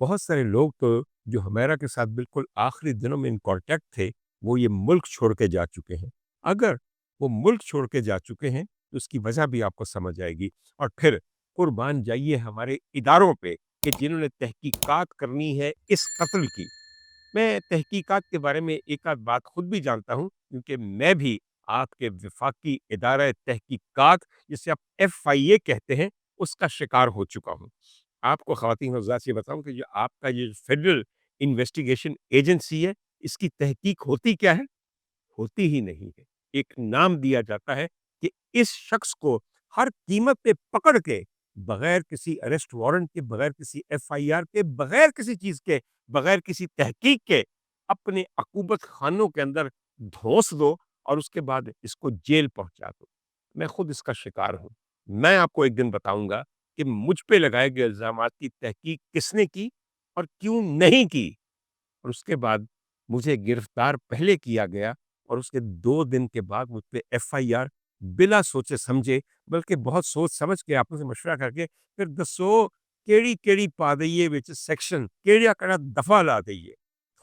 بہت سارے لوگ تو جو ہمیرا کے ساتھ بالکل آخری دنوں میں ان کانٹیکٹ تھے وہ یہ ملک چھوڑ کے جا چکے ہیں۔ اگر وہ ملک چھوڑ کے جا چکے ہیں تو اس کی وجہ بھی آپ کو سمجھ آئے گی۔ اور پھر قربان جائیے ہمارے اداروں پہ کہ جنہوں نے تحقیقات کرنی ہے اس قتل کی۔ میں تحقیقات کے بارے میں ایک آدھ بات خود بھی جانتا ہوں کیونکہ میں بھی آپ کے وفاقی ادارہ تحقیقات جسے آپ ایف آئی اے کہتے ہیں اس کا شکار ہو چکا ہوں۔ آپ کو خواتین حضرات سے بتاؤں کہ جو آپ کا یہ فیڈرل انویسٹیگیشن ایجنسی ہے اس کی تحقیق ہوتی کیا ہے؟ ہوتی ہی نہیں ہے۔ ایک نام دیا جاتا ہے کہ اس شخص کو ہر قیمت پہ پکڑ کے بغیر کسی اریسٹ وارنٹ کے، بغیر کسی ایف آئی آر کے، بغیر کسی چیز کے، بغیر کسی تحقیق کے اپنے عقوبت خانوں کے اندر دھوس دو اور اس کے بعد اس کو جیل پہنچا دو۔ میں خود اس کا شکار ہوں۔ میں آپ کو ایک دن بتاؤں گا کہ مجھ پہ لگائے گئے الزامات کی تحقیق کس نے کی اور کیوں نہیں کی، اور اس کے بعد مجھے گرفتار پہلے کیا گیا اور اس کے 2 دن کے بعد مجھ پہ ایف آئی آر بلا سوچے سمجھے، بلکہ بہت سوچ سمجھ کے آپ سے مشورہ کر کے پھر دسو کیڑی کیڑی پا دئیے وچ سیکشن کیڑا کیڑا دفعہ لا دئیے۔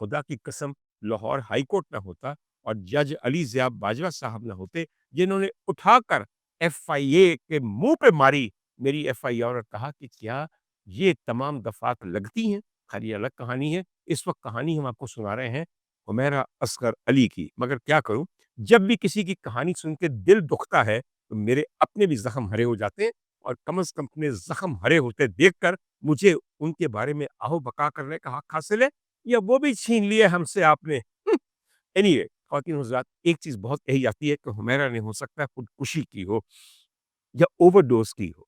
خدا کی قسم لاہور ہائی کورٹ نہ ہوتا اور جج علی ضیاء باجوہ صاحب نہ ہوتے جنہوں نے اٹھا کر ایف آئی اے کے منہ پہ ماری میری ایف آئی آر اور کہا کہ کیا یہ تمام دفعات لگتی ہیں۔ خیر یہ الگ کہانی ہے، اس وقت کہانی ہم آپ کو سنا رہے ہیں حمیرہ اصغر علی کی، مگر کیا کروں جب بھی کسی کی کہانی سن کے دل دکھتا ہے تو میرے اپنے بھی زخم ہرے ہو جاتے ہیں، اور کم از کم اپنے زخم ہرے ہوتے دیکھ کر مجھے ان کے بارے میں آہو بقا کرنے کا حق حاصل ہے یا وہ بھی چھین لیے ہم سے آپ نے۔ اینی وے خواتین حضرات، ایک چیز بہت کہی جاتی ہے کہ حمیرہ نے ہو سکتا ہے خودکشی کی ہو یا اوور ڈوز کی ہو۔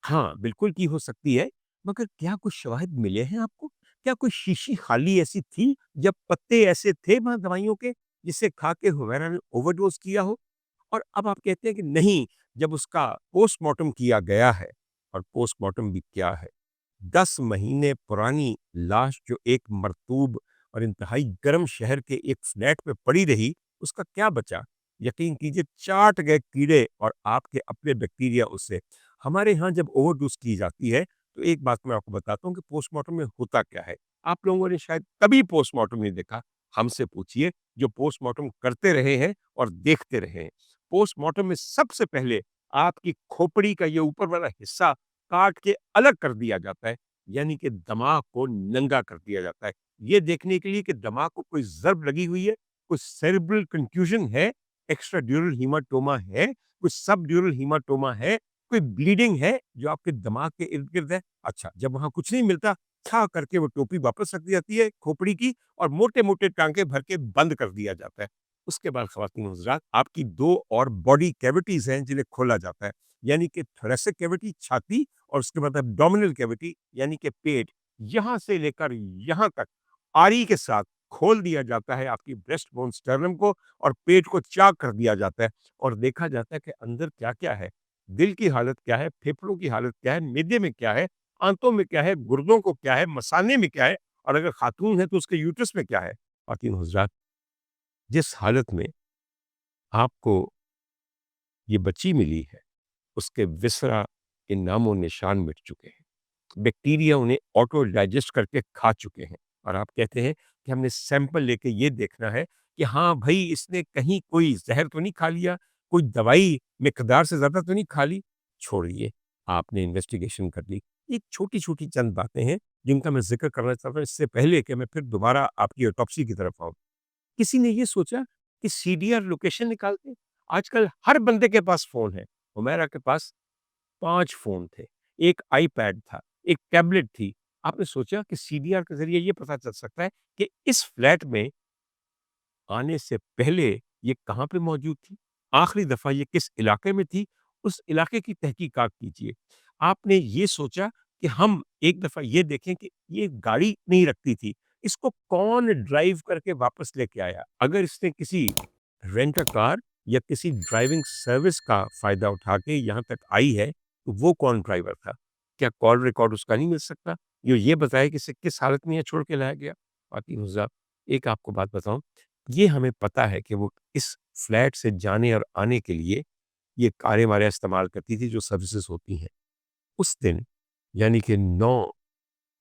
ہاں بالکل کی ہو سکتی ہے، مگر کیا کچھ شواہد ملے ہیں آپ کو؟ کیا کوئی شیشی خالی ایسی تھی جب پتے ایسے تھے وہاں دوائیوں کے جسے کھا کے حمیرہ نے اوور ڈوز کیا ہو؟ اور اب آپ کہتے ہیں کہ نہیں، جب اس کا پوسٹ مارٹم کیا گیا ہے، اور پوسٹ مارٹم بھی کیا ہے، 10 مہینے پرانی لاش جو ایک مرطوب اور انتہائی گرم شہر کے ایک فلیٹ پہ پڑی رہی، اس کا کیا بچا؟ یقین کیجئے چاٹ گئے کیڑے اور آپ کے اپنے بیکٹیریا اس سے۔ ہمارے ہاں جب اوور ڈوز کی جاتی ہے تو ایک بات میں آپ کو بتاتا ہوں کہ پوسٹ مارٹم میں ہوتا کیا ہے۔ آپ لوگوں نے شاید کبھی پوسٹ مارٹم نہیں دیکھا، ہم سے پوچھئے جو پوسٹ مارٹم کرتے رہے ہیں اور دیکھتے رہے ہیں۔ پوسٹ مارٹم میں سب سے پہلے آپ کی کھوپڑی کا یہ اوپر والا حصہ کاٹ کے الگ کر دیا جاتا ہے، یعنی کہ دماغ کو ننگا کر دیا جاتا ہے، یہ دیکھنے کے لیے کہ دماغ کو کوئی ضرب لگی ہوئی ہے، کوئی سیریبرل کنفیوژن ہے، ایکسٹرا ڈیورل ہیماٹوما ہے، کوئی سب ڈیورل ہیماٹوما ہے، کوئی بلیڈنگ ہے جو آپ کے دماغ کے ارد گرد ہے۔ اچھا جب وہاں کچھ نہیں ملتا، کھا کر کے وہ ٹوپی واپس رکھ دی جاتی ہے کھوپڑی کی، اور موٹے موٹے ٹانکے بھر کے بند کر دیا جاتا ہے۔ اس کے بعد خواتین حضرات آپ کی 2 اور باڈی کیوٹیز ہیں جنہیں کھولا جاتا ہے، یعنی کہ تھوریسک کیوٹی چھاتی، اور اس کے بعد ابڈومینل کیوٹی یعنی کہ پیٹ، یہاں سے لے کر یہاں تک آری کے ساتھ کھول دیا جاتا ہے آپ کی بریسٹ بون سٹرنم کو، اور پیٹ کو چاک کر دیا جاتا ہے اور دیکھا جاتا ہے کہ اندر کیا کیا ہے، دل کی حالت کیا ہے، پھیپھڑوں کی حالت کیا ہے، معدے میں کیا ہے، آنتوں میں کیا ہے، گردوں کو کیا ہے، مثانے میں کیا ہے، اور اگر خاتون ہے تو اس کے یوٹرس میں کیا ہے۔ خواتین حضرات، جس حالت میں آپ کو یہ بچی ملی ہے اس کے وسرا کے نام و نشان مٹ چکے ہیں، بیکٹیریا انہیں آٹو ڈائجسٹ کر کے کھا چکے ہیں، اور آپ کہتے ہیں کہ ہم نے سیمپل لے کے یہ دیکھنا ہے کہ ہاں بھائی اس نے کہیں کوئی زہر تو نہیں کھا لیا، کوئی دوائی مقدار سے زیادہ تو نہیں کھا لی۔ چھوڑیے، آپ نے انویسٹیگیشن کر لی، ایک چھوٹی چھوٹی چند باتیں ہیں جن کا میں ذکر کرنا چاہتا ہوں اس سے پہلے کہ میں پھر دوبارہ آپ کی اوٹوپسی کی طرف آؤں۔ کسی نے یہ سوچا کہ سی ڈی آر لوکیشن نکالتے ہیں؟ آج کل ہر بندے کے پاس فون ہے، حمیرہ کے پاس 5 فون تھے، ایک آئی پیڈ تھا، ایک ٹیبلٹ تھی۔ آپ نے سوچا کہ سی ڈی آر کے ذریعے یہ پتا چل سکتا ہے کہ اس فلیٹ میں آنے سے پہلے یہ کہاں پہ موجود تھی، آخری دفعہ یہ کس علاقے میں تھی، اس علاقے کی تحقیقات کیجیے۔ آپ نے یہ سوچا کہ ہم ایک دفعہ یہ دیکھیں کہ یہ گاڑی نہیں رکھتی تھی، اس کو کون ڈرائیو کر کے واپس لے کے آیا؟ اگر اس نے کسی رینٹ کار یا کسی ڈرائیونگ سروس کا فائدہ اٹھا کے یہاں تک آئی ہے تو وہ کون ڈرائیور تھا؟ کیا کال ریکارڈ اس کا نہیں مل سکتا جو یہ بتائے کہ اسے کس حالت میں یہ چھوڑ کے لایا گیا؟ باقی حضرات، ایک آپ کو بات بتاؤں، یہ ہمیں پتا ہے کہ وہ اس فلیٹ سے جانے اور آنے کے لیے یہ کاریں واریں استعمال کرتی تھی جو سروسز ہوتی ہیں۔ اس دن یعنی کہ 9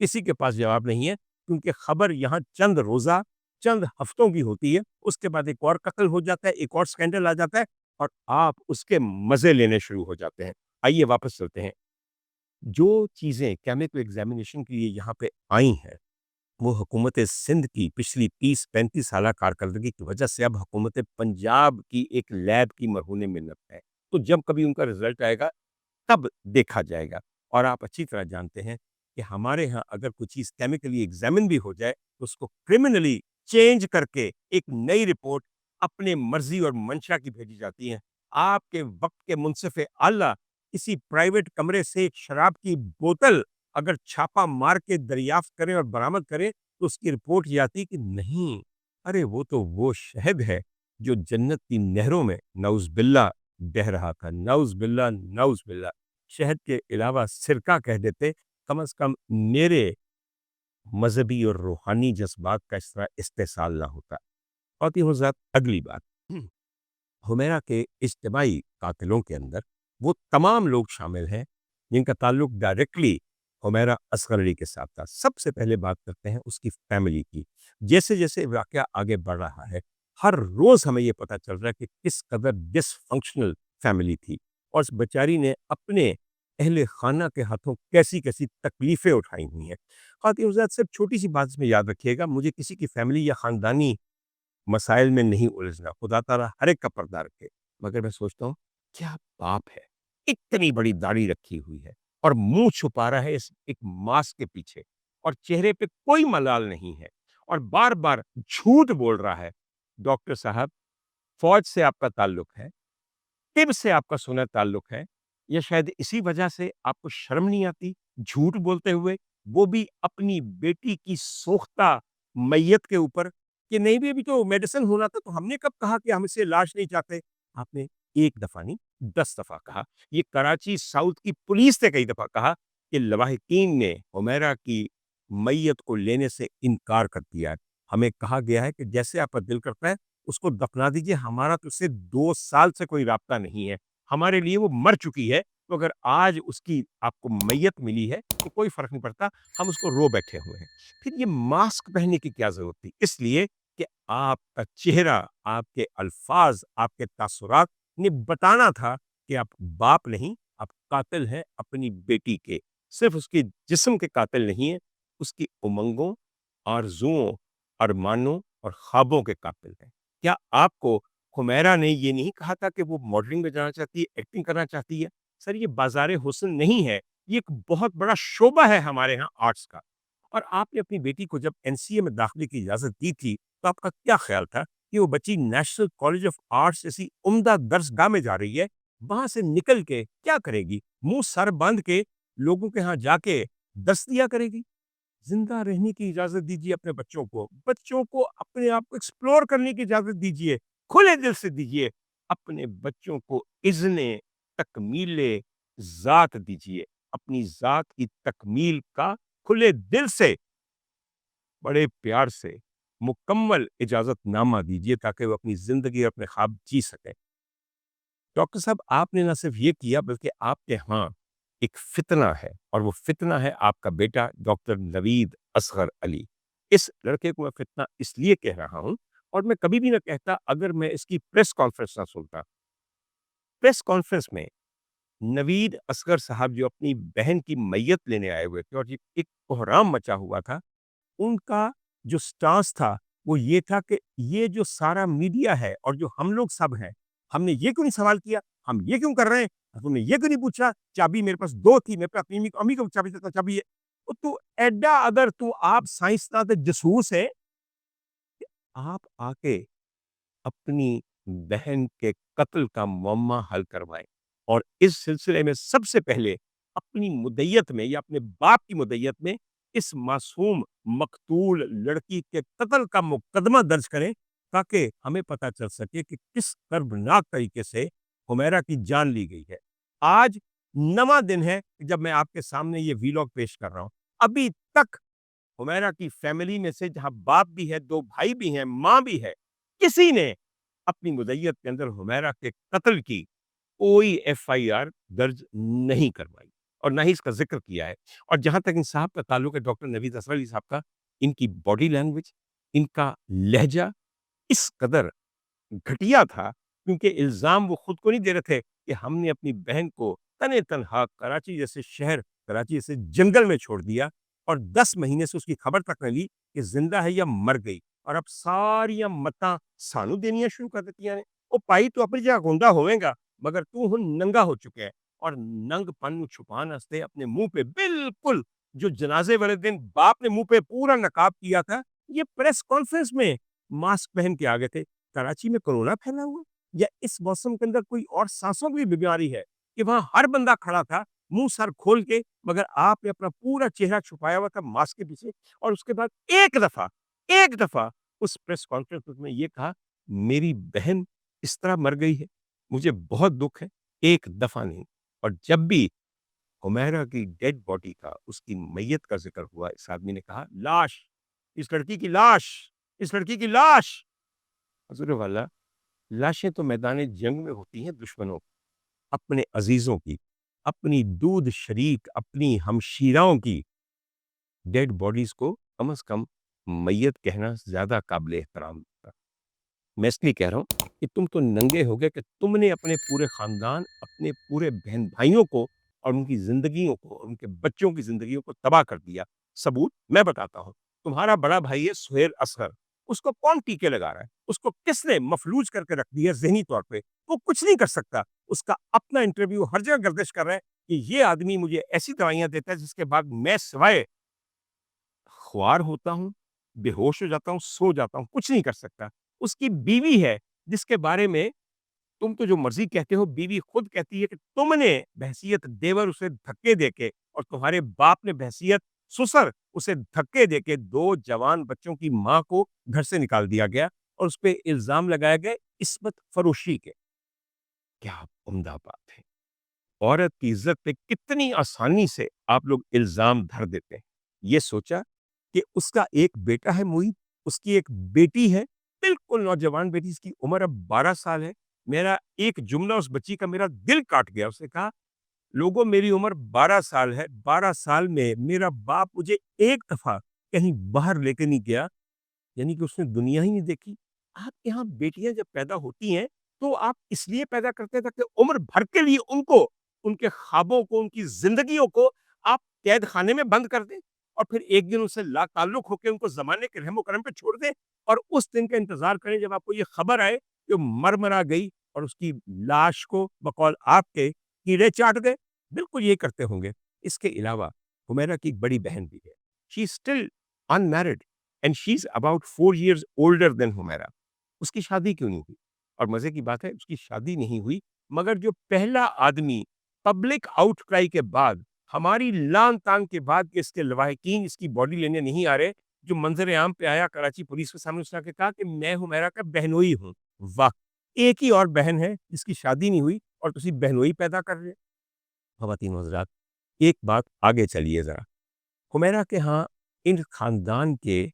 کسی کے پاس جواب نہیں ہے، کیونکہ خبر یہاں چند روزہ، چند ہفتوں کی ہوتی ہے، اس کے بعد ایک اور قتل ہو جاتا ہے، ایک اور سکینڈل آ جاتا ہے، اور آپ اس کے مزے لینے شروع ہو جاتے ہیں۔ آئیے واپس چلتے ہیں۔ جو چیزیں کیمکل ایگزامینیشن کے لیے یہاں پہ آئی ہیں، وہ حکومت سندھ کی پچھلی 30-35 سالہ کارکردگی کی وجہ سے اب حکومت پنجاب کی ایک لیب کی مرہون منت ہے۔ تو جب کبھی ان کا رزلٹ آئے گا تب دیکھا جائے گا۔ اور آپ اچھی طرح جانتے ہیں کہ ہمارے ہاں اگر کوئی چیز کیمیکلی ایگزامن بھی ہو جائے تو اس کو کرمنلی چینج کر کے ایک نئی رپورٹ اپنے مرضی اور منشا کی بھیجی جاتی ہے۔ آپ کے وقت کے منصف اعلیٰ کسی پرائیویٹ کمرے سے ایک شراب کی بوتل اگر چھاپا مار کے دریافت کریں اور برآمد کریں تو اس کی رپورٹ یہ آتی کہ نہیں، ارے وہ تو وہ شہد ہے جو جنت کی نہروں میں نعوذ باللہ بہہ رہا تھا۔ نعوذ باللہ، نعوذ باللہ۔ شہد کے علاوہ سرکہ کہہ دیتے، کم از کم میرے مذہبی اور روحانی جذبات کا اس طرح استحصال نہ ہوتا۔ اور یہ ذات اگلی بات، حمیرہ کے اجتماعی قاتلوں کے اندر وہ تمام لوگ شامل ہیں جن کا تعلق ڈائریکٹلی حمیرہ اصغر علی کے ساتھ تھا۔ سب سے پہلے بات کرتے ہیں اس کی فیملی کی۔ جیسے جیسے واقعہ آگے بڑھ رہا ہے، ہر روز ہمیں یہ پتہ چل رہا ہے کہ کس قدر ڈس فنکشنل فیملی تھی، اور اس بیچاری نے اپنے اہل خانہ کے ہاتھوں کیسی کیسی تکلیفیں اٹھائی ہوئی ہیں۔ خواتین حضرات، صرف چھوٹی سی بات اس میں یاد رکھیے گا، مجھے کسی کی فیملی یا خاندانی مسائل میں نہیں الجھنا، خدا تعالیٰ ہر ایک کا پردہ رکھے، مگر میں سوچتا ہوں کیا باپ ہے، اتنی بڑی داڑھی رکھی ہوئی ہے اور منہ چھپا رہا ہے اس ایک ماسک کے پیچھے، اور چہرے پہ کوئی ملال نہیں ہے، اور بار بار جھوٹ بول رہا ہے۔ ڈاکٹر صاحب، فوج سے آپ کا تعلق ہے، طب سے آپ کا سنا تعلق ہے، یا شاید اسی وجہ سے آپ کو شرم نہیں آتی جھوٹ بولتے ہوئے، وہ بھی اپنی بیٹی کی سوختہ میت کے اوپر، کہ نہیں بھی ابھی تو میڈیسن ہونا تھا تو ہم نے کب کہا کہ ہم اسے لاش نہیں چاہتے؟ آپ نے ایک دفعہ نہیں 10 دفعہ کہا۔ یہ کراچی ساؤتھ کی پولیس نے کئی دفعہ کہا کہ لواحقین نے حمیرہ کی میت کو لینے سے انکار کر دیا ہے۔ ہمیں کہا گیا ہے کہ جیسے آپ کا دل کرتا ہے اس کو دفنا دیجئے، ہمارا تو اس سے 2 سال سے کوئی رابطہ نہیں ہے، ہمارے لیے وہ مر چکی ہے، تو اگر آج اس کی آپ کو میت ملی ہے تو کوئی فرق نہیں پڑتا، ہم اس کو رو بیٹھے ہوئے ہیں۔ پھر یہ ماسک پہننے کی کیا ضرورت تھی؟ اس لیے کہ آپ کا چہرہ، آپ کے الفاظ، آپ کے تاثرات نے بتانا تھا کہ آپ باپ نہیں، آپ قاتل ہیں اپنی بیٹی کے، صرف اس کی جسم کے قاتل نہیں ہیں، اس کی امنگوں، آرزوؤں، ارمانوں اور خوابوں کے قاتل ہیں۔ کیا آپ کو حمیرہ نے یہ نہیں کہا تھا کہ وہ ماڈلنگ میں جانا چاہتی ہے، ایکٹنگ کرنا چاہتی ہے؟ سر، یہ بازار حسن نہیں ہے، یہ ایک بہت بڑا شعبہ ہے ہمارے ہاں آرٹس کا۔ اور آپ نے اپنی بیٹی کو جب NCA میں داخلے کی اجازت دی تھی تو آپ کا کیا خیال تھا کہ وہ بچی نیشنل کالج آف آرٹس جیسی عمدہ درسگاہ میں جا رہی ہے، وہاں سے نکل کے کیا کرے گی؟ منہ سر باندھ کے لوگوں کے ہاں جا کے درس دیا کرے گی؟ زندہ رہنے کی اجازت دیجیے اپنے بچوں کو اپنے آپ کو ایکسپلور کرنے کی اجازت دیجیے، کھلے دل سے دیجیے، اپنے بچوں کو اذن تکمیل ذات دیجیے، اپنی ذات کی تکمیل کا کھلے دل سے، بڑے پیار سے مکمل اجازت نامہ دیجیے تاکہ وہ اپنی زندگی اور اپنے خواب جی سکیں۔ ڈاکٹر صاحب، آپ نے نہ صرف یہ کیا بلکہ آپ کے ہاں ایک فتنہ ہے، اور وہ فتنہ ہے آپ کا بیٹا ڈاکٹر نوید اصغر علی۔ اس لڑکے کو میں فتنہ اس لیے کہہ رہا ہوں، اور میں کبھی بھی نہ کہتا اگر میں اس کی پریس کانفرنس نہ سنتا۔ پریس کانفرنس میں نوید اصغر صاحب جو اپنی بہن کی میت لینے آئے ہوئے تھے اور ایک کوہرام مچا ہوا تھا، ان کا جو سٹانس تھا وہ یہ تھا کہ یہ جو سارا میڈیا ہے اور جو ہم لوگ سب ہیں، ہم نے یہ کیوں نہیں سوال کیا، ہم یہ کیوں کر رہے ہیں، تم نے یہ کیوں نہیں پوچھا؟ چابی میرے پاس 2 تھی، میرے پاس اپنی امی کو چابی دیتا، چابی ہے تو ایڈا، اگر تو آپ سائنسداں تے جاسوس ہے، آپ آ کے اپنی بہن کے قتل کا معمہ حل کروائیں، اور اس سلسلے میں سب سے پہلے اپنی مدعیت میں یا اپنے باپ کی مدعیت میں اس معصوم مقتول لڑکی کے قتل کا مقدمہ درج کریں تاکہ ہمیں پتہ چل سکے کہ کس کربناک طریقے سے حمیرہ کی جان لی گئی ہے۔ آج نواں دن ہے جب میں آپ کے سامنے یہ ویلاگ پیش کر رہا ہوں۔ ابھی تک حمیرہ کی فیملی میں سے، جہاں باپ بھی ہے، 2 بھائی بھی ہیں، ماں بھی ہے، کسی نے اپنی مدعیت کے اندر حمیرہ کے قتل کی کوئی FIR درج نہیں کروائی۔ اور نہ ہی اس کا ذکر کیا ہے۔ اور جہاں تک ان صاحب کا تعلق ہے ڈاکٹر نوید اظہر علی صاحب کا، ان کی باڈی لینگویج، ان کا لہجہ اس قدر گھٹیا تھا، کیونکہ الزام وہ خود کو نہیں دے رہے تھے کہ ہم نے اپنی بہن کو تنے تنہا کراچی جیسے شہر، کراچی جیسے جنگل میں چھوڑ دیا اور 10 مہینے سے اس کی خبر تک نہ لی کہ زندہ ہے یا مر گئی، اور اب ساریاں متاں سانو دینیاں شروع کر دیتی ہیں۔ وہ پائی تو اپنی جگہ گوندا ہوئے گا، مگر تو ہن ننگا ہو چکے ہے، اور ننگ پن چھپان واسطے اپنے منہ پہ بالکل جو جنازے والے دن باپ نے منہ پہ پورا نقاب کیا تھا، یہ پریس کانفرنس میں ماسک پہن کے آگے تھے۔ کراچی میں کورونا پھیلا ہوا، یا اس موسم کے اندر کوئی اور سانسوں کی بیماری ہے کہ وہاں ہر بندہ کھڑا تھا منہ سر کھول کے، مگر آپ نے اپنا پورا چہرہ چھپایا ہوا تھا ماسک کے پیچھے، اور اس کے بعد ایک دفعہ اس پریس کانفرنس میں یہ کہا میری بہن اس طرح مر گئی ہے، مجھے بہت دکھ ہے۔ ایک دفعہ نہیں۔ اور جب بھی حمیرہ کی ڈیڈ باڈی کا، اس کی میت کا ذکر ہوا، اس آدمی نے کہا لاش، اس لڑکی کی لاش، اس لڑکی کی لاش۔ حضور والا، لاشیں تو میدان جنگ میں ہوتی ہیں دشمنوں کی، اپنے عزیزوں کی، اپنی دودھ شریک، اپنی ہمشیراؤں کی ڈیڈ باڈیز کو کم از کم میت کہنا زیادہ قابل احترام تھا۔ میں اس لیے کہہ رہا ہوں کہ تم تو ننگے ہو گئے کہ تم نے اپنے پورے خاندان، اپنے پورے بہن بھائیوں کو اور ان کی زندگیوں کو اور ان کے بچوں کی زندگیوں کو تباہ کر دیا۔ ثبوت میں بتاتا ہوں، تمہارا بڑا بھائی ہے سہیل اصغر، اس کو کون ٹیکے لگا رہا ہے؟ اس کو کس نے مفلوج کر کے رکھ دیا ذہنی طور پہ؟ وہ کچھ نہیں کر سکتا۔ اس کا اپنا انٹرویو ہر جگہ گردش کر رہا ہے کہ یہ آدمی مجھے ایسی دوائیاں دیتا ہے جس کے بعد میں سوائے خوار ہوتا ہوں، بے ہوش ہو جاتا ہوں، سو جاتا ہوں، کچھ نہیں کر سکتا۔ اس کی بیوی ہے جس کے بارے میں تم تو جو مرضی کہتے ہو، بیوی خود کہتی ہے کہ تم نے بحیثیت دیور اسے دھکے دے کے، اور تمہارے باپ نے بحیثیت سسر اسے دھکے دے کے 2 جوان بچوں کی ماں کو گھر سے نکال دیا گیا، اور اس پہ الزام لگائے گئے عصمت فروشی کے۔ کیا عمدہ بات ہے! عورت کی عزت پہ کتنی آسانی سے آپ لوگ الزام دھر دیتے ہیں۔ یہ سوچا کہ اس کا ایک بیٹا ہے معید، اس کی ایک بیٹی ہے، بالکل نوجوان بیٹی، اس کی عمر اب 12 سال ہے۔ میرا ایک جملہ اس بچی کا میرا دل کاٹ گیا۔ اس نے کہا لوگوں میری عمر 12 سال ہے، 12 سال میں میرا باپ مجھے ایک دفعہ کہیں باہر لے کے نہیں گیا، یعنی کہ اس نے دنیا ہی نہیں دیکھی۔ آپ کے یہاں بیٹیاں جب پیدا ہوتی ہیں تو آپ اس لیے پیدا کرتے ہیں تاکہ عمر بھر کے لیے ان کو، ان کے خوابوں کو، ان کی زندگیوں کو آپ قید خانے میں بند کر دیں، اور پھر ایک دن ان سے لا تعلق ہو کے ان کو زمانے کے رحم و کرم پہ چھوڑ دیں، اور اس دن کا انتظار کریں جب آپ کو یہ خبر آئے کہ مر مرا گئی، اور اس کی لاش کو بقول آپ کے کیڑے چاٹ گئے۔ بالکل یہ کرتے ہوں گے۔ اس کے علاوہ حمیرہ کی ایک بڑی بہن بھی ہے، she is still unmarried and she's about 4 years older than Humaira. اس کی شادی کیوں نہیں ہوئی؟ اور مزے کی بات ہے اس کی شادی نہیں ہوئی، مگر جو پہلا آدمی پبلک آؤٹ کرائی کے بعد، ہماری لان تان کے بعد کہ اس کے لواحقین اس کی باڈی لینے نہیں آ رہے، جو منظر عام پہ آیا کراچی پولیس کے سامنے، اس نے کہا کہ میں حمیرہ کا بہنوئی ہوں۔ واہ! ایک ہی اور بہن ہے جس کی شادی نہیں ہوئی، اور تسی بہنوئی پیدا کر رہے۔ خواتین و حضرات، ایک بات آگے چلیے ذرا۔ حمیرہ کے ہاں ان خاندان کے،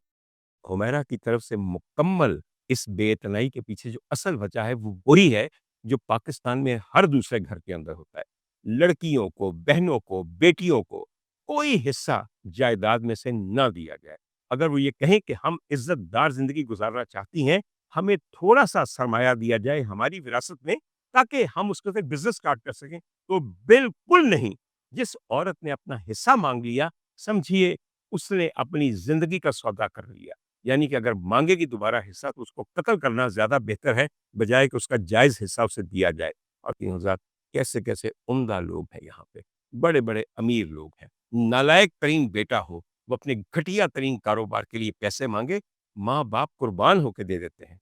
حمیرہ کی طرف سے مکمل اس بے اعتنائی کے پیچھے جو اصل وجہ ہے وہ وہی ہے جو پاکستان میں ہر دوسرے گھر کے اندر ہوتا ہے۔ لڑکیوں کو، بہنوں کو، بیٹیوں کو کوئی حصہ جائیداد میں سے نہ دیا جائے۔ اگر وہ یہ کہیں کہ ہم عزت دار زندگی گزارنا چاہتی ہیں، ہمیں تھوڑا سا سرمایہ دیا جائے ہماری وراثت میں تاکہ ہم اس کے ساتھ بزنس اسٹارٹ کر سکیں، تو بالکل نہیں۔ جس عورت نے اپنا حصہ مانگ لیا، سمجھیے اس نے اپنی زندگی کا سودا کر لیا۔ یعنی کہ اگر مانگے گی دوبارہ حصہ تو اس کو قتل کرنا زیادہ بہتر ہے، بجائے کہ اس کا جائز حصہ اسے دیا جائے۔ اور تین حضرات، کیسے کیسے عمدہ لوگ ہیں یہاں پہ، بڑے بڑے امیر لوگ ہیں۔ نالائق ترین بیٹا ہو، وہ اپنے گھٹیا ترین کاروبار کے لیے پیسے مانگے، ماں باپ قربان ہو کے دے دیتے ہیں۔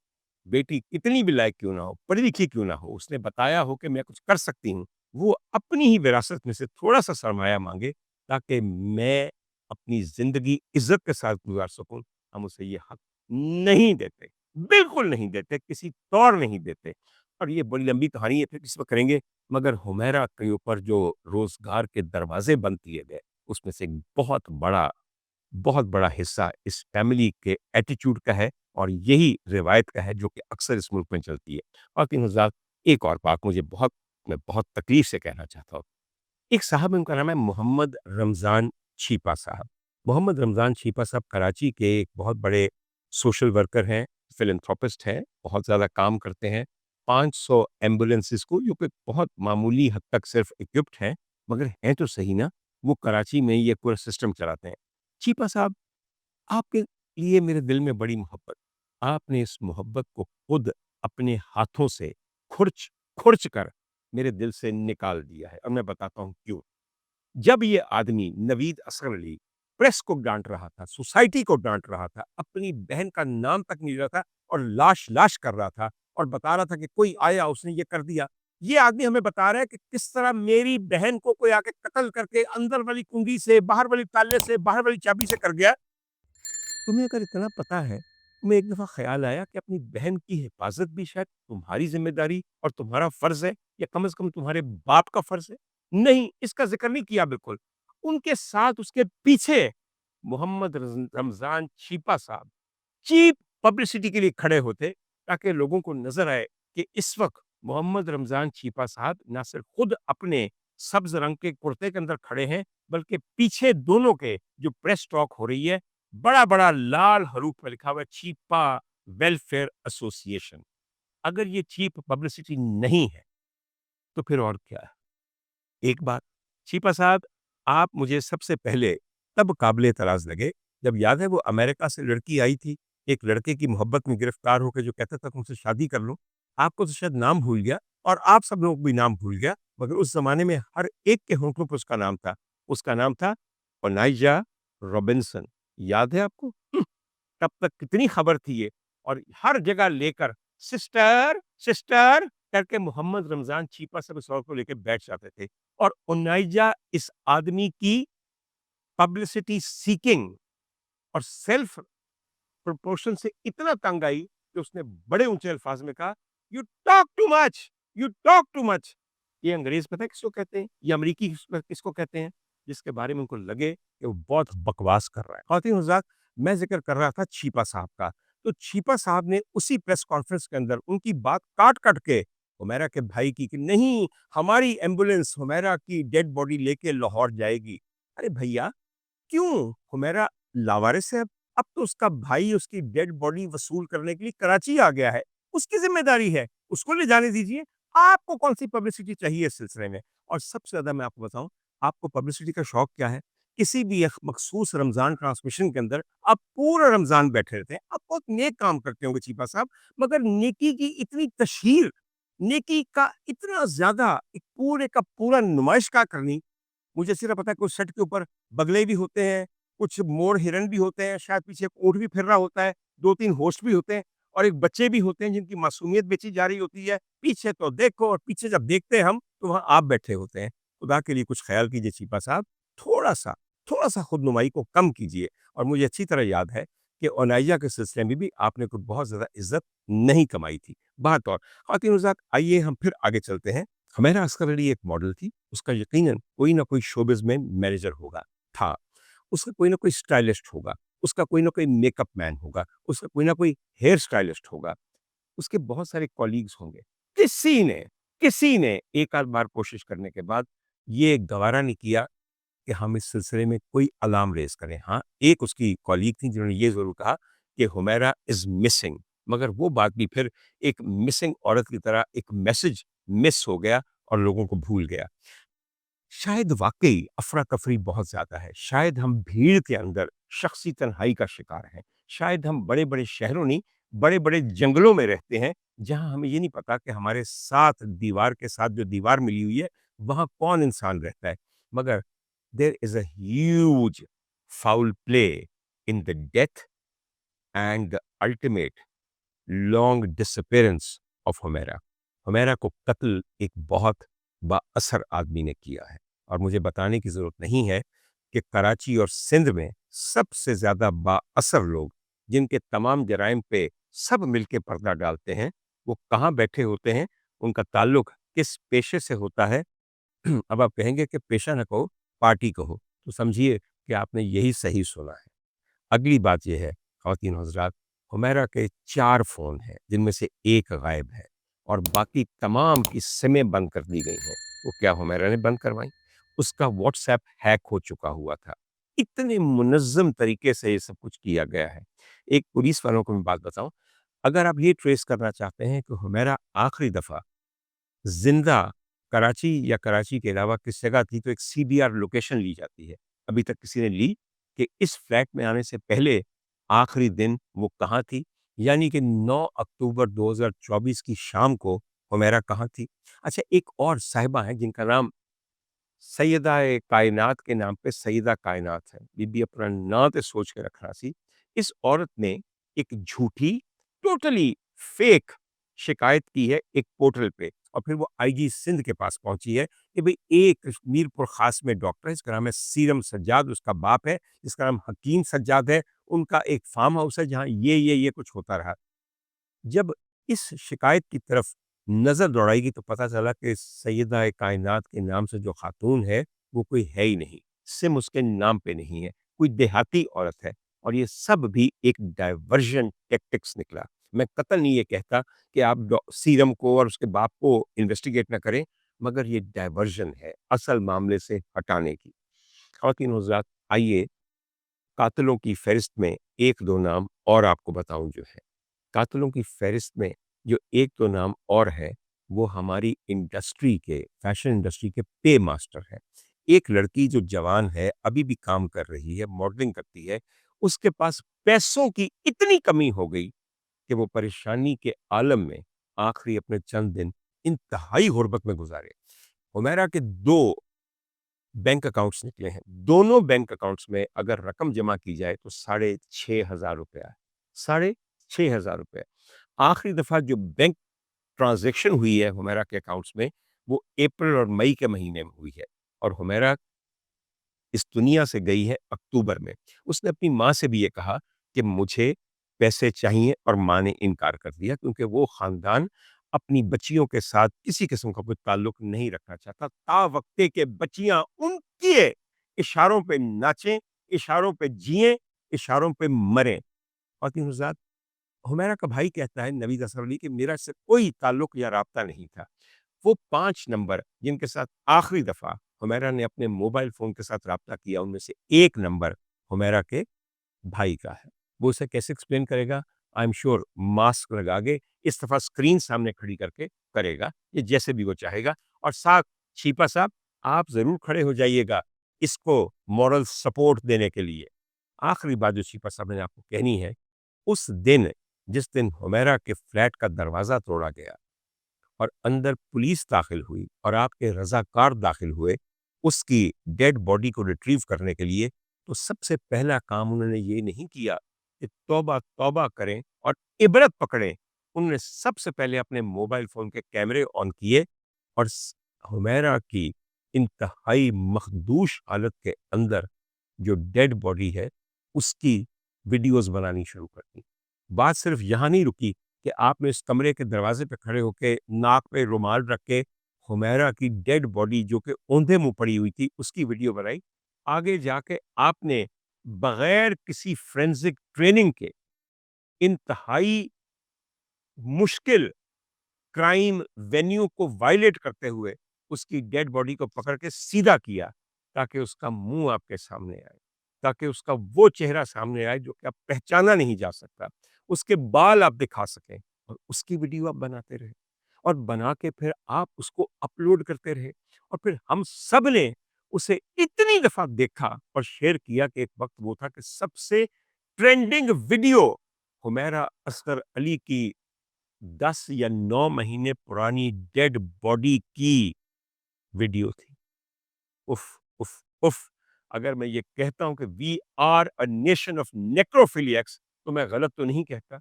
بیٹی کتنی بھی لائق کیوں نہ ہو، پڑھی لکھی کیوں نہ ہو، اس نے بتایا ہو کہ میں کچھ کر سکتی ہوں، وہ اپنی ہی وراثت میں سے تھوڑا سا سرمایہ مانگے تاکہ میں اپنی زندگی عزت کے ساتھ گزار سکوں، ہم اسے یہ حق نہیں دیتے، بالکل نہیں دیتے، کسی طور نہیں دیتے۔ اور یہ بڑی لمبی کہانی ہے، پھر کس وقت کریں گے، مگر حمیرہ کے اوپر جو روزگار کے دروازے بند کیے گئے، اس میں سے ایک بہت بڑا حصہ اس فیملی کے ایٹیچیوڈ کا ہے، اور یہی روایت کا ہے جو کہ اکثر اس ملک میں چلتی ہے۔ اور تین حضرات، ایک اور بات میں بہت تکلیف سے کہنا چاہتا ہوں، ایک صاحب ان کا نام ہے محمد رمضان چھیپا صاحب. محمد رمضان چھیپا صاحب کراچی کے ایک بہت بڑے سوشل ورکر ہیں, فلنتھروپسٹ ہیں, بہت زیادہ کام کرتے ہیں. 500 ایمبولینسز کو جو کہ بہت معمولی حد تک صرف اکوپڈ ہیں, مگر ہیں تو صحیح نا, وہ کراچی میں یہ پورا سسٹم چلاتے ہیں. چھیپا صاحب, آپ کے لیے میرے دل میں بڑی محبت. آپ نے اس محبت کو خود اپنے ہاتھوں سے کھرچ کھرچ کر میرے دل سے نکال دیا ہے, اور میں بتاتا ہوں کیوں. جب یہ آدمی نوید اصغر علی پریس کو ڈانٹ رہا تھا, سوسائٹی کو ڈانٹ رہا تھا, اپنی بہن کا نام تک نہیں رہا تھا, اور لاش لاش کر رہا تھا, اور بتا رہا تھا کہ کوئی آیا اس نے یہ کر دیا, یہ آدمی ہمیں بتا رہا ہے کہ کس طرح میری بہن کو کوئی آ کے قتل کر کے اندر والی کنگی سے, باہر والی تالے سے, باہر والی چابی سے کر گیا. تمہیں اگر اتنا پتا ہے, تمہیں ایک دفعہ خیال آیا کہ اپنی بہن کی حفاظت بھی شاید تمہاری ذمہ داری اور تمہارا فرض ہے, یا کم از کم تمہارے باپ کا فرض ہے؟ نہیں, اس کا ذکر نہیں کیا. بالکل ان کے ساتھ, اس کے پیچھے محمد رمضان چھیپا صاحب چیپ پبلسٹی کے لیے کھڑے ہوتے, تاکہ لوگوں کو نظر آئے کہ اس وقت محمد رمضان چھیپا صاحب نہ صرف خود اپنے سبز رنگ کے کرتے کے اندر کھڑے ہیں, بلکہ پیچھے دونوں کے جو پریس ٹاک ہو رہی ہے, بڑا بڑا لال حروف میں لکھا ہوا ہے چھیپا ویلفیئر ایسوسی ایشن. اگر یہ چیپ پبلسٹی نہیں ہے تو پھر اور کیا ہے؟ ایک بات, چھیپا صاحب, آپ مجھے سب سے پہلے تب قابل اعتراض لگے جب, یاد ہے, وہ امریکہ سے لڑکی آئی تھی, ایک لڑکے کی محبت میں گرفتار ہو کے جو کہتا تھا ان سے شادی کر لو. آپ کو تو شاید نام بھول گیا, اور آپ سب لوگ بھی نام بھول گیا, مگر اس زمانے میں ہر ایک کے ہونٹوں پہ اس کا نام تھا. اس کا نام تھا اونائجا رابنسن. یاد ہے آپ کو؟ تب تک کتنی خبر تھی یہ, اور ہر جگہ لے کر سسٹر سسٹر کر کے محمد رمضان چھیپا سے اس عورت کو لے کے بیٹھ جاتے تھے. اور اونائجا اس آدمی کی پبلسٹی سیکنگ اور سیلف پروپورشن سے اتنا تنگ آئی کہ اس نے بڑے اونچے الفاظ میں کہا, you talk too much, you talk too much. یہ انگریز پتہ ہے کس کو کہتے ہیں, یہ امریکی کس کو کہتے ہیں, جس کے بارے میں ان کو لگے کہ وہ بہت بکواس کر رہا ہے. خواتین حضرات, میں ذکر کر رہا تھا چھیپا صاحب کا. تو چھیپا صاحب نے اسی پریس کانفرنس کے اندر ان کی بات کاٹ کٹ کے حمیرہ کے بھائی کی, کہ نہیں, ہماری ایمبولینس حمیرہ کی ڈیڈ باڈی لے کے لاہور جائے گی. ارے بھیا, کیوں؟ حمیرہ لاوارث ہے. اب تو اس کا بھائی اس کی ڈیڈ باڈی وصول کرنے کے لیے کراچی آ گیا ہے, اس کی ذمہ داری ہے, اس کو لے جانے دیجیے. آپ کو کون سی پبلسٹی چاہیے اس سلسلے میں؟ اور سب سے زیادہ میں آپ کو بتاؤں, آپ کو پبلسٹی کا شوق کیا ہے؟ کسی بھی ایک مخصوص رمضان ٹرانسمیشن کے اندر آپ پورا رمضان بیٹھے رہتے ہیں. آپ بہت نیک کام کرتے ہوں گے چھیپا صاحب, مگر نیکی کی اتنی تشہیر, نیکی کا اتنا زیادہ ایک پورے کا پورا نمائش کا کرنی. مجھے صرف پتا ہے کہ اس سیٹ کے اوپر بگلے بھی ہوتے ہیں, کچھ مور ہرن بھی ہوتے ہیں, شاید پیچھے ایک اونٹ بھی پھر رہا ہوتا ہے, 2-3 ہوسٹ بھی ہوتے ہیں, اور ایک بچے بھی ہوتے ہیں جن کی معصومیت بیچی جا رہی ہوتی ہے. پیچھے تو دیکھو, اور پیچھے جب دیکھتے ہیں ہم تو وہاں آپ بیٹھے ہوتے ہیں. خدا کے لیے کچھ خیال کیجئے چھیپا صاحب, تھوڑا سا خود نمائی کو کم کیجئے. اور مجھے اچھی طرح یاد ہے کہ اونائجا کے سلسلے میں بھی آپ نے کوئی بہت زیادہ عزت نہیں کمائی تھی. بات اور خواتین حضرات, آئیے ہم پھر آگے چلتے ہیں. حمیرہ اصغر علی ایک ماڈل تھی, اس کا یقیناً کوئی نہ کوئی شوبز میں مینیجر ہوگا تھا, اس کا کوئی نہ کوئی اسٹائلسٹ ہوگا, اس کا کوئی نہ کوئی میک اپ مین ہوگا, اس کا کوئی نہ کوئی ہیئر اسٹائلسٹ ہوگا, اس کے بہت سارے کولیگز ہوں گے. کسی نے ایک آدھ بار کوشش کرنے کے بعد یہ گوارا نہیں کیا کہ ہم اس سلسلے میں کوئی الارم ریز کریں. ہاں, ایک اس کی کولیگ تھی جنہوں نے یہ ضرور کہا کہ حمیرہ از مسنگ, مگر وہ بات بھی پھر ایک مسنگ عورت کی طرح ایک میسج مس ہو گیا اور لوگوں کو بھول گیا. شاید واقعی افراتفری بہت زیادہ ہے, شاید ہم بھیڑ کے اندر شخصی تنہائی کا شکار ہیں, شاید ہم بڑے بڑے شہروں نہیں, بڑے بڑے جنگلوں میں رہتے ہیں, جہاں ہمیں یہ نہیں پتا کہ ہمارے ساتھ دیوار کے ساتھ جو دیوار ملی ہوئی ہے وہاں کون انسان رہتا ہے. مگر there is a huge foul play in the death and the ultimate long disappearance of Humaira. Humaira کو قتل ایک بہت با اثر آدمی نے کیا ہے, اور مجھے بتانے کی ضرورت نہیں ہے کہ کراچی اور سندھ میں سب سے زیادہ با اثر لوگ جن کے تمام جرائم پہ سب مل کے پردہ ڈالتے ہیں, وہ کہاں بیٹھے ہوتے ہیں, ان کا تعلق کس پیشے سے ہوتا ہے. اب آپ کہیں گے کہ پیشہ نہ کہو, پارٹی کہو, تو سمجھیے کہ آپ نے یہی صحیح سنا ہے. اگلی بات یہ ہے خواتین حضرات, حمیرہ کے 4 فون ہیں جن میں سے ایک غائب ہے, اور باقی تمام کی سمیں بند کر دی گئی ہیں. وہ کیا حمیرہ نے بند کروائی؟ اس کا واٹس ایپ ہیک ہو چکا ہوا تھا. اتنے منظم طریقے سے یہ سب کچھ کیا گیا ہے. ایک پولیس والوں کو میں بات بتاؤں، اگر آپ یہ ٹریس کرنا چاہتے ہیں کہ ہمیرا آخری دفعہ زندہ کراچی یا کراچی کے علاوہ کس جگہ تھی، تو ایک CBR لوکیشن لی جاتی ہے. ابھی تک کسی نے لی کہ اس فلیٹ میں آنے سے پہلے آخری دن وہ کہاں تھی، یعنی کہ 9 اکتوبر 2024 کی شام کو ہمیرا کہاں تھی. اچھا، ایک اور صاحبہ ہیں جن کا نام سیدہ کائنات کے نام پہ سیدہ کائنات ہے. بی بی اپنا نام تے سوچ کے رکھنا سی. اس عورت نے ایک جھوٹی ٹوٹلی فیک شکایت کی ہے ایک پورٹل پہ، اور پھر وہ IG سندھ کے پاس پہنچی ہے کہ بھئی ایک میر پور خاص میں ڈاکٹر ہے، اس کا نام ہے سیرم سجاد، اس کا باپ ہے جس کا نام حکیم سجاد ہے، ان کا ایک فارم ہاؤس ہے جہاں یہ کچھ ہوتا رہا. جب اس شکایت کی طرف نظر دوڑائی گی تو پتہ چلا کہ سیدہ کائنات کے نام سے جو خاتون ہے وہ کوئی ہے ہی نہیں، سم اس کے نام پہ نہیں ہے، کوئی دیہاتی عورت ہے. اور یہ سب بھی ایک ڈائیورژن ٹیکٹکس نکلا. میں قطعاً نہیں یہ کہتا کہ آپ سیرم کو اور اس کے باپ کو انویسٹیگیٹ نہ کریں، مگر یہ ڈائیورژن ہے اصل معاملے سے ہٹانے کی. خواتین و حضرات، آئیے قاتلوں کی فہرست میں ایک دو نام اور آپ کو بتاؤں جو ہے. قاتلوں کی فہرست میں جو ایک دو نام اور ہے وہ ہماری انڈسٹری کے، فیشن انڈسٹری کے پے ماسٹر ہے. ایک لڑکی جو جوان ہے، ابھی بھی کام کر رہی ہے، ماڈلنگ کرتی ہے، اس کے پاس پیسوں کی اتنی کمی ہو گئی کہ وہ پریشانی کے عالم میں آخری اپنے چند دن انتہائی غربت میں گزارے. ہمیرا کے 2 بینک اکاؤنٹس نکلے ہیں، دونوں بینک اکاؤنٹس میں اگر رقم جمع کی جائے تو 6,500 روپیہ ہے. 6,500 روپے. آخری دفعہ جو بینک ٹرانزیکشن ہوئی ہے ہمیرا کے اکاؤنٹس میں وہ اپریل اور مئی کے مہینے میں ہوئی ہے، اور ہمیرا اس دنیا سے گئی ہے اکتوبر میں. اس نے اپنی ماں سے بھی یہ کہا کہ مجھے پیسے چاہیے، اور ماں نے انکار کر دیا کیونکہ وہ خاندان اپنی بچیوں کے ساتھ کسی قسم کا کوئی تعلق نہیں رکھنا چاہتا، تا وقتے کہ بچیاں ان کے اشاروں پہ ناچیں، اشاروں پہ جئیں، اشاروں پہ مریں. اور تین حضرات، ہمیرا کا بھائی کہتا ہے نوید اظہر علی کہ میرا اس سے کوئی تعلق یا رابطہ نہیں تھا. وہ 5 نمبر جن کے ساتھ آخری دفعہ ہمیرا نے اپنے موبائل فون کے ساتھ رابطہ کیا، ان میں سے ایک نمبر ہمیرا کے بھائی کا ہے. وہ اسے کیسے ایکسپلین کرے گا؟ آئی ایم شیور ماسک لگا کے اس دفعہ اسکرین سامنے کھڑی کر کے کرے گا، یہ جیسے بھی وہ چاہے گا. اور ساتھ چھیپا صاحب، آپ ضرور کھڑے ہو جائیے گا اس کو مورل سپورٹ دینے کے لیے. آخری بات جو چھیپا صاحب نے آپ کو کہنی ہے، اس دن جس دن ہمیرا کے فلیٹ کا دروازہ توڑا گیا اور اندر پولیس داخل ہوئی اور آپ کے رضاکار داخل ہوئے اس کی ڈیڈ باڈی کو ریٹریو کرنے کے لیے، تو سب سے پہلا کام انہوں نے یہ نہیں کیا کہ توبہ توبہ کریں اور عبرت پکڑیں. انہوں نے سب سے پہلے اپنے موبائل فون کے کیمرے آن کیے اور ہمیرا کی انتہائی مخدوش حالت کے اندر جو ڈیڈ باڈی ہے اس کی ویڈیوز بنانی شروع کر دی. بات صرف یہاں نہیں رکی کہ آپ نے اس کمرے کے دروازے پہ کھڑے ہو کے ناک پہ رومال رکھ کے ہمیرا کی ڈیڈ باڈی جو کہ اوندھے منہ پڑی ہوئی تھی اس کی ویڈیو بنائی. آگے جا کے آپ نے بغیر کسی فرینزک ٹریننگ کے انتہائی مشکل کرائم وینیو کو وائلیٹ کرتے ہوئے اس کی ڈیڈ باڈی کو پکڑ کے سیدھا کیا تاکہ اس کا منہ آپ کے سامنے آئے، تاکہ اس کا وہ چہرہ سامنے آئے جو کہ آپ پہچانا نہیں جا سکتا، اس کے بال آپ دکھا سکیں، اور اس کی ویڈیو آپ بناتے رہے اور بنا کے پھر آپ اس کو اپلوڈ کرتے رہے. اور پھر ہم سب نے اسے اتنی دفعہ دیکھا اور شیئر کیا کہ ایک وقت وہ تھا کہ سب سے ٹرینڈنگ ویڈیو ہمیرا اصغر علی کی 10 یا 9 مہینے پرانی ڈیڈ باڈی کی ویڈیو تھی. اف اف اف اگر میں یہ کہتا ہوں کہ we are a nation of necrophiliacs تو میں غلط تو نہیں کہتا.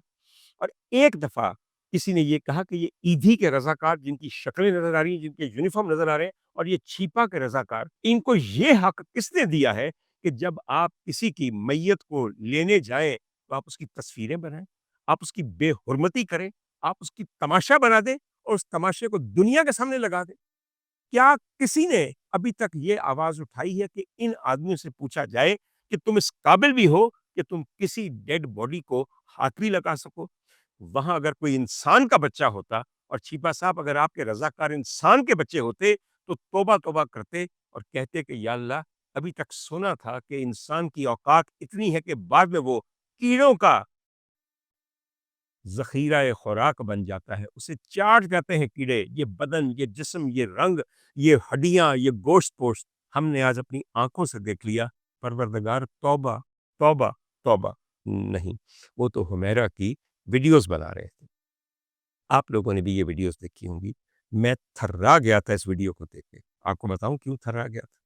اور ایک دفعہ کسی نے یہ کہا کہ یہ ایدھی کے رضاکار جن کی شکلیں نظر آ رہی ہیں، جن کے یونیفارم نظر آ رہے ہیں، اور یہ چھیپا کے رضاکار، ان کو یہ حق کس نے دیا ہے کہ جب آپ کسی کی میت کو لینے جائیں تو آپ اس کی تصویریں بنائیں، آپ اس کی بے حرمتی کریں، آپ اس کی تماشا بنا دیں اور اس تماشے کو دنیا کے سامنے لگا دیں؟ کیا کسی نے ابھی تک یہ آواز اٹھائی ہے کہ ان آدمیوں سے پوچھا جائے کہ تم اس قابل بھی ہو کہ تم کسی ڈیڈ باڈی کو ہاتھ بھی لگا سکو؟ وہاں اگر کوئی انسان کا بچہ ہوتا، اور چھیپا صاحب اگر آپ کے رضاکار انسان کے بچے ہوتے تو توبہ توبہ کرتے اور کہتے کہ یا اللہ ابھی تک سنا تھا کہ انسان کی اوقات اتنی ہے کہ بعد میں وہ کیڑوں کا ذخیرہ خوراک بن جاتا ہے، اسے چاٹ جاتے ہیں کیڑے، یہ بدن، یہ جسم، یہ رنگ، یہ ہڈیاں، یہ گوشت پوشت ہم نے آج اپنی آنکھوں سے دیکھ لیا۔ پروردگار توبہ توبہ توبہ! نہیں، وہ تو حمیرہ کی ویڈیوز بنا رہے تھے۔ آپ لوگوں نے بھی یہ ویڈیوز دیکھی ہوں گی۔ میں تھرا گیا تھا اس ویڈیو کو دیکھ کے۔ آپ کو بتاؤں کیوں تھرا گیا تھا؟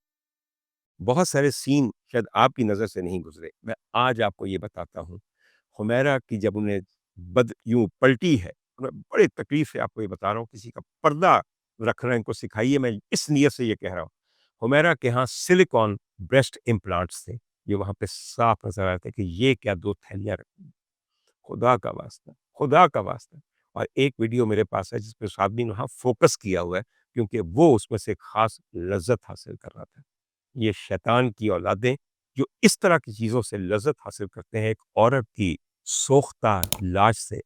بہت سارے سین شاید آپ کی نظر سے نہیں گزرے، میں آج آپ کو یہ بتاتا ہوں۔ حمیرہ کی جب انہیں بد یوں پلٹی ہے، میں بڑے تکلیف سے آپ کو یہ بتا رہا ہوں، کسی کا پردہ رکھنا ان کو سکھائیے، میں اس نیت سے یہ کہہ رہا ہوں۔ حمیرہ کے ہاں سلیکون بریسٹ امپلانٹس تھے، یہ وہاں پہ صاف نظر آتے کہ یہ کیا دو تھیلیاں رکھی، خدا کا واسطہ، خدا کا واسطہ۔ اور ایک ویڈیو میرے پاس ہے جس پہ اس آدمی نے وہاں فوکس کیا ہوا ہے، کیونکہ وہ اس میں سے ایک خاص لذت حاصل کر رہا تھا۔ یہ شیطان کی اولادیں جو اس طرح کی چیزوں سے لذت حاصل کرتے ہیں، ایک عورت کی سوختہ لاش سے،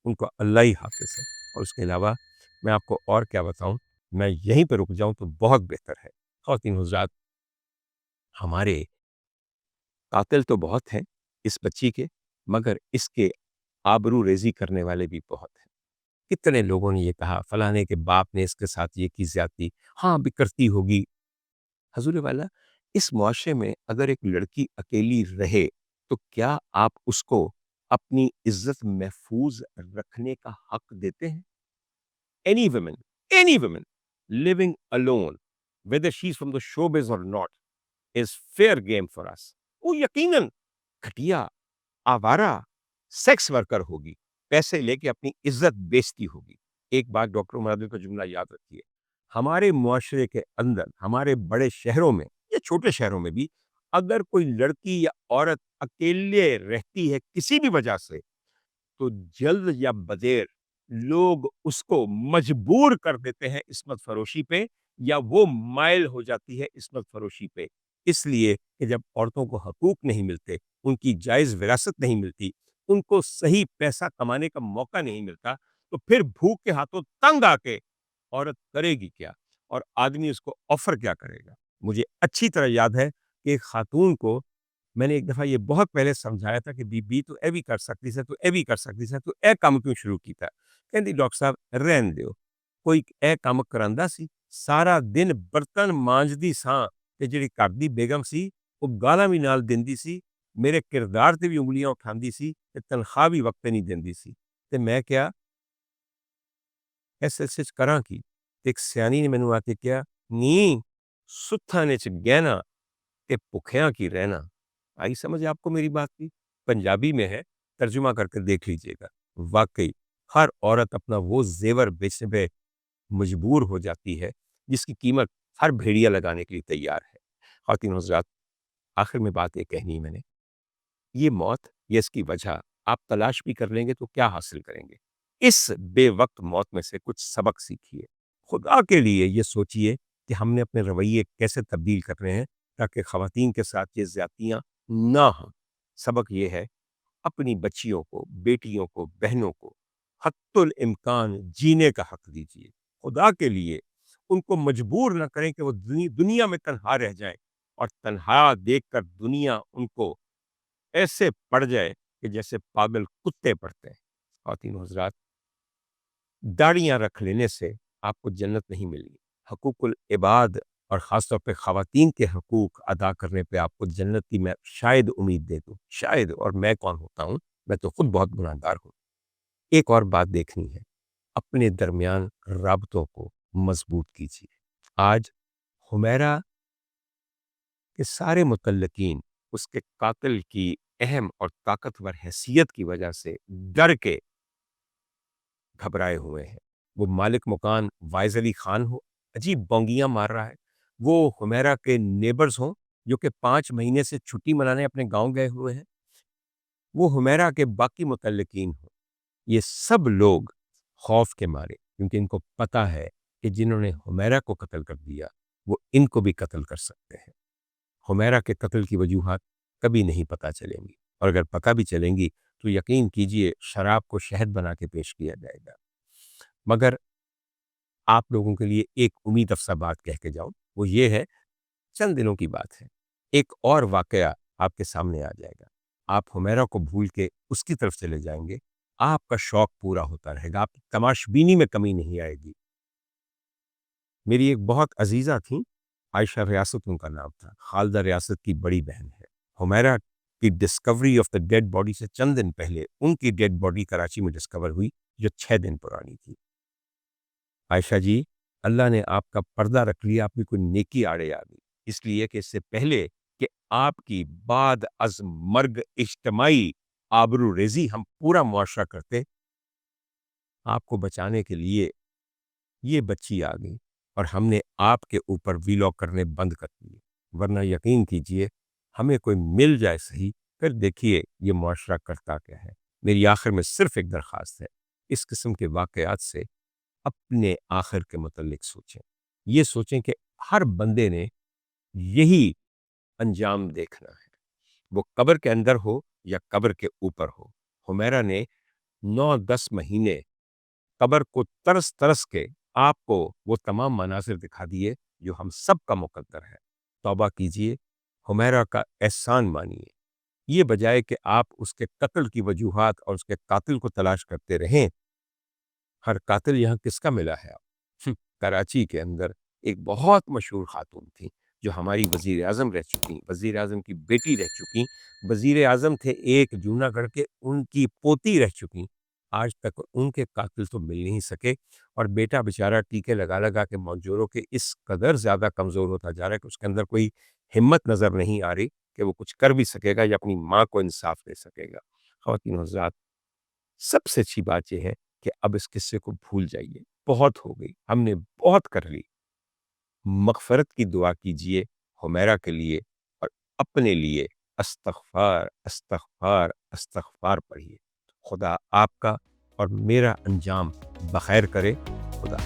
ان کو اللہ ہی حافظ ہے۔ اور اس کے علاوہ میں آپ کو اور کیا بتاؤں، میں یہیں پہ رک جاؤں تو بہت بہتر ہے۔ خواتین حضرات، ہمارے قاتل تو بہت ہیں اس بچی کے، مگر اس کے آبرو ریزی کرنے والے بھی بہت ہیں۔ کتنے لوگوں نے یہ کہا فلانے کے باپ نے اس کے ساتھ یہ کی زیادتی، ہاں بھی کرتی ہوگی۔ حضور والا، اس معاشرے میں اگر ایک لڑکی اکیلی رہے تو کیا آپ اس کو اپنی عزت محفوظ رکھنے کا حق دیتے ہیں؟ Any woman living alone, whether she's from the showbiz or not, is fair game for us. وہ یقیناً گھٹیا، آوارہ، سیکس ورکر ہوگی، پیسے لے کے اپنی عزت بیچتی ہوگی۔ ایک بات ڈاکٹر مرادل کا جملہ یاد رکھیے، ہمارے معاشرے کے اندر، ہمارے بڑے شہروں میں یا چھوٹے شہروں میں بھی، اگر کوئی لڑکی یا عورت اکیلے رہتی ہے کسی بھی وجہ سے، تو جلد یا بدیر لوگ اس کو مجبور کر دیتے ہیں عصمت فروشی پہ، یا وہ مائل ہو جاتی ہے عصمت فروشی پہ۔ اس لیے کہ جب عورتوں کو حقوق نہیں ملتے، ان کی جائز وراثت نہیں ملتی، ان کو صحیح پیسہ کمانے کا موقع نہیں ملتا، تو پھر بھوک کے ہاتھوں تنگ آ کے عورت کرے گی کیا، اور آدمی اس کو آفر کیا کرے گا۔ مجھے اچھی طرح یاد ہے کہ ایک خاتون کو میں نے ایک دفعہ یہ بہت پہلے سمجھایا تھا کہ بی بی تو اے بھی کر سکتی سے، تو اے بھی کر سکتی سے، تو اے کام کیوں شروع کیتا؟ کہندی ڈاکٹر صاحب رہن دیو، کوئی اے کام کراندا سی، سارا دن برتن مانجدی ساں تے جڑی گھر دی بیگم سی وہ گالاں بھی نال دیندی سی، میرے کردار تے بھی انگلیاں اٹھاندی سی تے تنخواہ بھی وقت نہیں دیندی سی، تے میں کیا ایس ایس ایچ کراں کی؟ تے ایک سیانی نے مینوں آ کے کیا نی ستھاں نے چ گہنا تے بھکھیاں کی رہنا۔ آئی سمجھ آپ کو میری بات کی؟ پنجابی میں ہے، ترجمہ کر کے دیکھ لیجئے گا۔ واقعی ہر عورت اپنا وہ زیور بیچنے پہ مجبور ہو جاتی ہے جس کی قیمت ہر بھیڑیا لگانے کے لیے تیار ہے۔ خواتین حضرات، آخر میں بات یہ کہنی ہے میں نے، یہ موت، یہ اس کی وجہ آپ تلاش بھی کر لیں گے تو کیا حاصل کریں گے؟ اس بے وقت موت میں سے کچھ سبق سیکھیے۔ خدا کے لیے یہ سوچئے کہ ہم نے اپنے رویے کیسے تبدیل کر رہے ہیں تاکہ خواتین کے ساتھ یہ زیادتیاں نہ ہوں۔ سبق یہ ہے، اپنی بچیوں کو، بیٹیوں کو، بہنوں کو حتی الامکان جینے کا حق دیجیے۔ خدا کے لیے ان کو مجبور نہ کریں کہ وہ دنیا میں تنہا رہ جائیں، اور تنہا دیکھ کر دنیا ان کو ایسے پڑ جائے کہ جیسے پاگل کتے پڑتے ہیں۔ خواتین حضرات، داڑیاں رکھ لینے سے آپ کو جنت نہیں ملے گی۔ حقوق العباد اور خاص طور پہ خواتین کے حقوق ادا کرنے پہ آپ کو جنت کی میں شاید امید دے دوں، شاید، اور میں کون ہوتا ہوں، میں تو خود بہت گناہگار ہوں۔ ایک اور بات دیکھنی ہے، اپنے درمیان رابطوں کو مضبوط کیجیے۔ آج حمیرہ کے سارے متعلقین اس کے قاتل کی اہم اور طاقتور حیثیت کی وجہ سے ڈر کے گھبرائے ہوئے ہیں۔ وہ مالک مکان وائز علی خان ہو، عجیب بونگیاں مار رہا ہے، وہ حمیرہ کے نیبرز ہوں جو کہ 5 مہینے سے چھٹی منانے اپنے گاؤں گئے ہوئے ہیں، وہ حمیرہ کے باقی متعلقین ہوں، یہ سب لوگ خوف کے مارے، کیونکہ ان کو پتا ہے کہ جنہوں نے حمیرہ کو قتل کر دیا وہ ان کو بھی قتل کر سکتے ہیں۔ حمیرہ کے قتل کی وجوہات کبھی نہیں پتہ چلیں گی، اور اگر پتہ بھی چلیں گی تو یقین کیجئے شراب کو شہد بنا کے پیش کیا جائے گا۔ مگر آپ لوگوں کے لیے ایک امید افزا بات کہہ کے جاؤں، وہ یہ ہے چند دنوں کی بات ہے، ایک اور واقعہ آپ کے سامنے آ جائے گا، آپ حمیرہ کو بھول کے اس کی طرف چلے جائیں گے، آپ کا شوق پورا ہوتا رہے گا، آپ کی تماش بینی میں کمی نہیں آئے گی۔ میری ایک بہت عزیزہ تھیں، عائشہ ریاست ان کا نام تھا، خالدہ ریاست کی بڑی بہن ہے۔ حمیرہ کی discovery of the dead body سے چند دن پہلے ان کی ڈیڈ باڈی کراچی میں ڈسکور ہوئی، جو 6 دن پرانی تھی۔ عائشہ جی، اللہ نے آپ کا پردہ رکھ لیا، آپ کی کوئی نیکی آڑے آ گئی، اس لیے کہ اس سے پہلے کہ آپ کی بعد از مرگ اجتماعی آبرو ریزی ہم پورا معاشرہ کرتے، آپ کو بچانے کے لیے یہ بچی آ گئی اور ہم نے آپ کے اوپر ویلاگ کرنے بند کر دیے، ورنہ یقین کیجئے ہمیں کوئی مل جائے صحیح، پھر دیکھیے یہ معاشرہ کرتا کیا ہے۔ میری آخر میں صرف ایک درخواست ہے، اس قسم کے واقعات سے اپنے آخر کے متعلق سوچیں، یہ سوچیں کہ ہر بندے نے یہی انجام دیکھنا ہے، وہ قبر کے اندر ہو یا قبر کے اوپر ہو۔ حمیرہ نے 9-10 مہینے قبر کو ترس ترس کے آپ کو وہ تمام مناظر دکھا دیے جو ہم سب کا مقدر ہے۔ توبہ کیجئے، حمیرہ کا احسان مانیے، یہ بجائے کہ آپ اس کے قتل کی وجوہات اور اس کے قاتل کو تلاش کرتے رہیں۔ ہر قاتل یہاں کس کا ملا ہے آپ؟ کراچی کے اندر ایک بہت مشہور خاتون تھی جو ہماری وزیر اعظم رہ چکی، وزیر اعظم کی بیٹی رہ چکی، وزیر اعظم تھے ایک جونا گڑھ کے، ان کی پوتی رہ چکی، آج تک ان کے قاتل تو مل نہیں سکے، اور بیٹا بیچارہ ٹیکے لگا لگا کے موجوروں کے اس قدر زیادہ کمزور ہوتا جا رہا ہے کہ اس کے اندر کوئی ہمت نظر نہیں آ رہی کہ وہ کچھ کر بھی سکے گا یا اپنی ماں کو انصاف دے سکے گا۔ خواتین و حضرات، سب سے اچھی بات یہ ہے کہ اب اس قصے کو بھول جائیے، بہت ہو گئی، ہم نے بہت کر لی۔ مغفرت کی دعا کیجئے حمیرہ کے لیے اور اپنے لیے استغفار استغفار استغفار پڑھیے۔ خدا آپ کا اور میرا انجام بخیر کرے۔ خدا